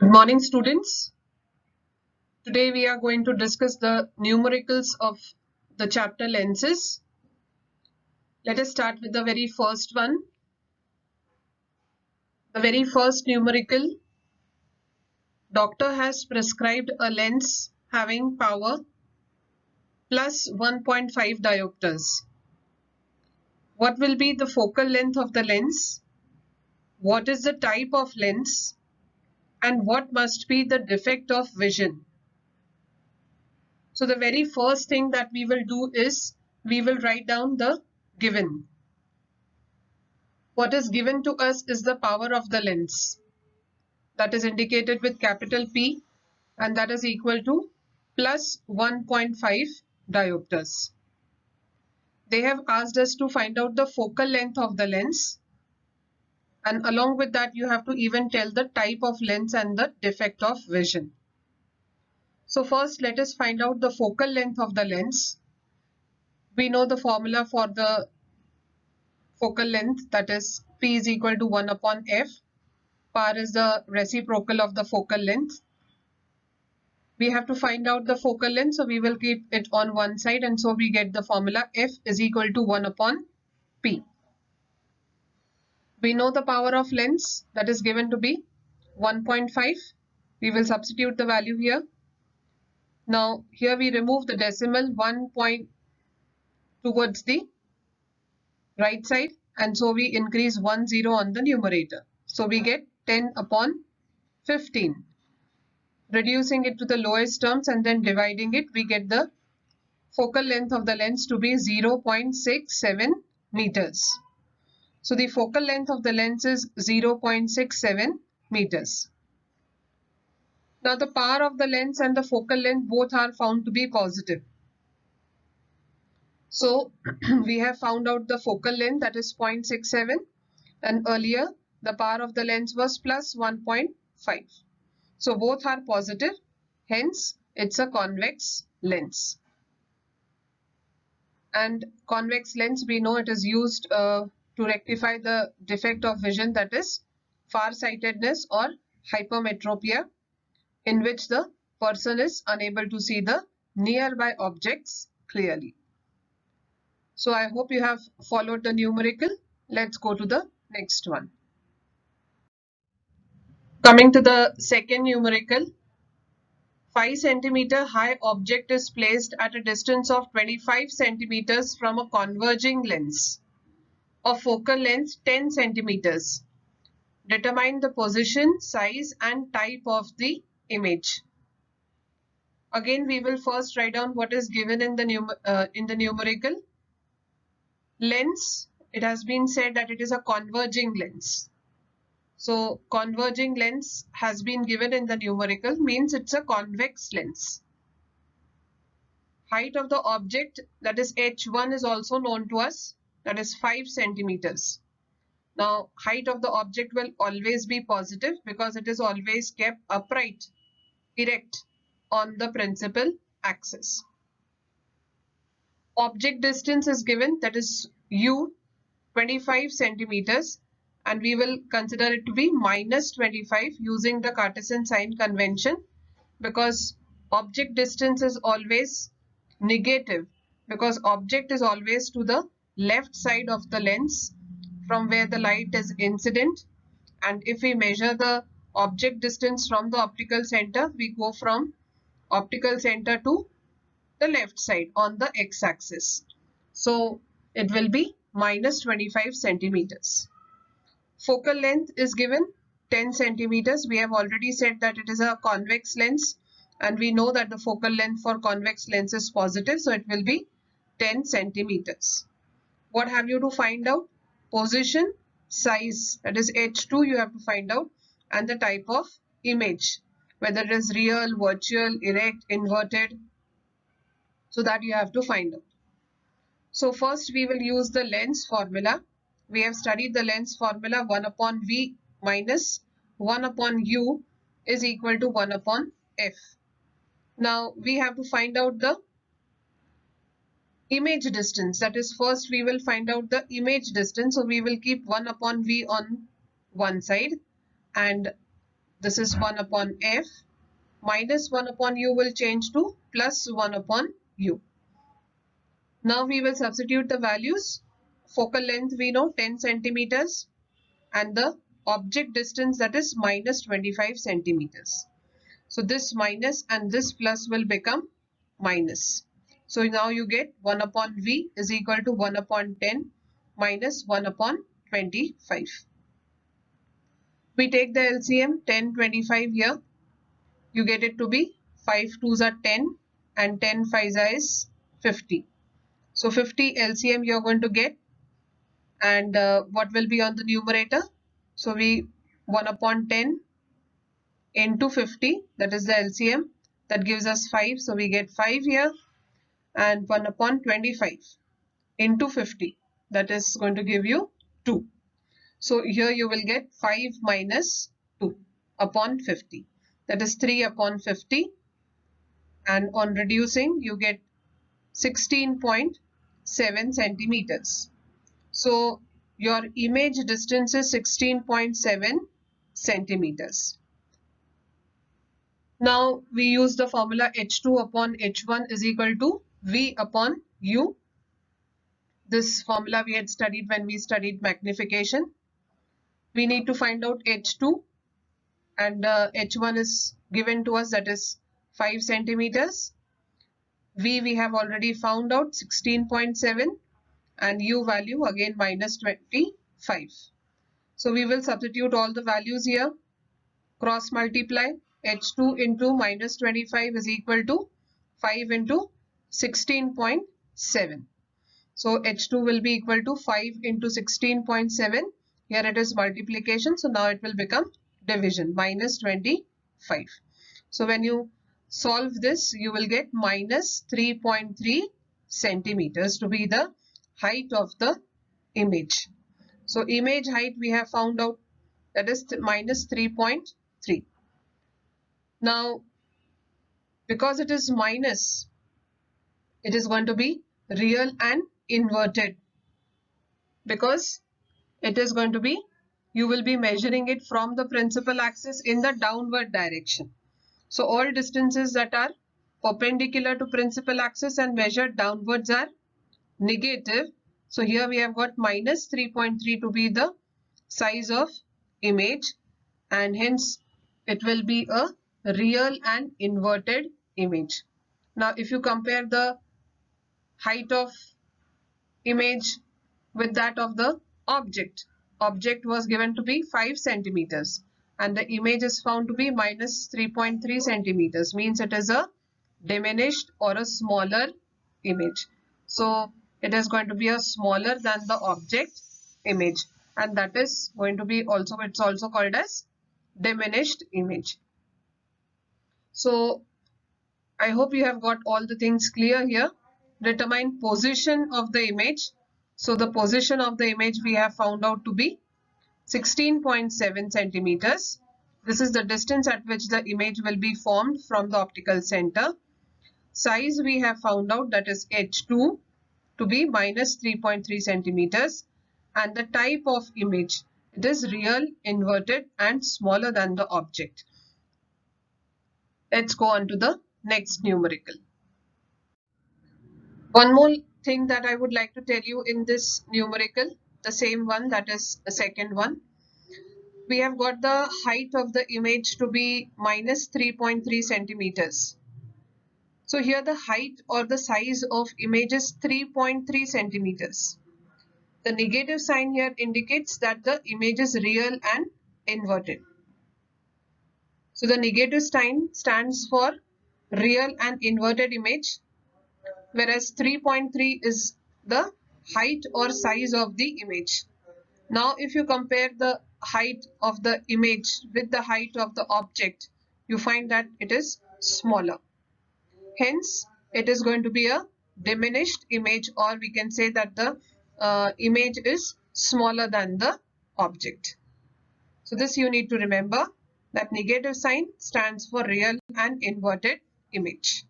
Good morning, students. Today we are going to discuss the numericals of the chapter lenses. Let us start with the very first one. The very first numerical, doctor has prescribed a lens having power plus 1.5 diopters. What will be the focal length of the lens? What is the type of lens? And what must be the defect of vision? So the very first thing that we will do is we will write down the given. What is given to us is the power of the lens, that is indicated with capital P, and that is equal to plus 1.5 diopters. They have asked us to find out the focal length of the lens, and along with that you have to even tell the type of lens and the defect of vision. So first let us find out the focal length of the lens. We know the formula for the focal length, that is P is equal to 1 upon F. Par is the reciprocal of the focal length. We have to find out the focal length, so we will keep it on one side, and so we get the formula F is equal to 1 upon P. We know the power of lens, that is given to be 1.5. We will substitute the value here. Now here we remove the decimal 1 point towards the right side, and so we increase 1 0 on the numerator. So we get 10 upon 15. Reducing it to the lowest terms and then dividing it, we get the focal length of the lens to be 0.67 meters. So the focal length of the lens is 0.67 meters. Now the power of the lens and the focal length both are found to be positive. So we have found out the focal length, that is 0.67, and earlier the power of the lens was plus 1.5. So both are positive, hence it's a convex lens. And convex lens, we know it is used to rectify the defect of vision, that is farsightedness or hypermetropia, in which the person is unable to see the nearby objects clearly. So I hope you have followed the numerical. Let's go to the next one. Coming to the second numerical, 5 centimeter high object is placed at a distance of 25 centimeters from a converging lens of focal length 10 centimeters. Determine the position, size and type of the image. Again, we will first write down what is given in the numerical. Lens, it has been said that it is a converging lens. So converging lens has been given in the numerical, means it's a convex lens. Height of the object, that is h1, is also known to us, that is 5 centimeters. Now height of the object will always be positive because it is always kept upright, erect on the principal axis. Object distance is given, that is u, 25 centimeters, and we will consider it to be minus 25 using the Cartesian sign convention, because object distance is always negative, because object is always to the left side of the lens from where the light is incident, and if we measure the object distance from the optical center, we go from optical center to the left side on the x-axis. So it will be minus 25 centimeters. Focal length is given 10 centimeters. We have already said that it is a convex lens, and we know that the focal length for convex lens is positive, so it will be 10 centimeters. What have you to find out? Position, size, that is H2 you have to find out, and the type of image, whether it is real, virtual, erect, inverted, so that you have to find out. So first we will use the lens formula. We have studied the lens formula, 1 upon V minus 1 upon U is equal to 1 upon F. Now we have to find out the image distance, that is first we will find out the image distance. So we will keep 1 upon V on one side, and this is 1 upon f, minus 1 upon u will change to plus 1 upon u. Now we will substitute the values. Focal length we know 10 centimeters and the object distance, that is minus 25 centimeters. So this minus and this plus will become minus. So now you get 1 upon v is equal to 1 upon 10 minus 1 upon 25. We take the LCM 10, 25 here. You get it to be 5 2s are 10 and 10 5s is 50. So 50 LCM you are going to get, and what will be on the numerator? So we 1 upon 10 into 50, that is the LCM, that gives us 5. So we get 5 here, and 1 upon 25 into 50, that is going to give you 2. So here you will get 5 minus 2 upon 50, that is 3 upon 50, and on reducing you get 16.7 centimeters. So your image distance is 16.7 centimeters. Now we use the formula h2 upon h1 is equal to v upon u. This formula we had studied when we studied magnification. We need to find out h2, and h1 is given to us, that is 5 centimeters. V we have already found out 16.7, and u value again minus 25. So we will substitute all the values here, cross multiply. H2 into minus 25 is equal to 5 into 16.7. So H2 will be equal to 5 into 16.7. Here it is multiplication. So now it will become division, minus 25. So when you solve this, you will get minus 3.3 centimeters to be the height of the image. So image height we have found out, that is minus 3.3. Now, because it is minus, it is going to be real and inverted, because it is going to be, you will be measuring it from the principal axis in the downward direction. So all distances that are perpendicular to principal axis and measured downwards are negative. So here we have got minus 3.3 to be the size of image, and hence it will be a real and inverted image. Now if you compare the height of image with that of the object was given to be 5 centimeters and the image is found to be minus 3.3 centimeters, means it is a diminished or a smaller image. So it is going to be a smaller than the object image, and that is going to be also, it's also called as diminished image. So I hope you have got all the things clear here. Determine position of the image. So the position of the image we have found out to be 16.7 centimeters. This is the distance at which the image will be formed from the optical center. Size we have found out, that is h2 to be minus 3.3 centimeters, and the type of image, it is real, inverted and smaller than the object. Let's go on to the next numerical. One more thing that I would like to tell you in this numerical, the same one, that is the second one. We have got the height of the image to be minus 3.3 centimeters. So here the height or the size of image is 3.3 centimeters. The negative sign here indicates that the image is real and inverted. So the negative sign stands for real and inverted image, whereas 3.3 is the height or size of the image. Now if you compare the height of the image with the height of the object, you find that it is smaller. Hence, it is going to be a diminished image, or we can say that the image is smaller than the object. So this you need to remember, that negative sign stands for real and inverted image.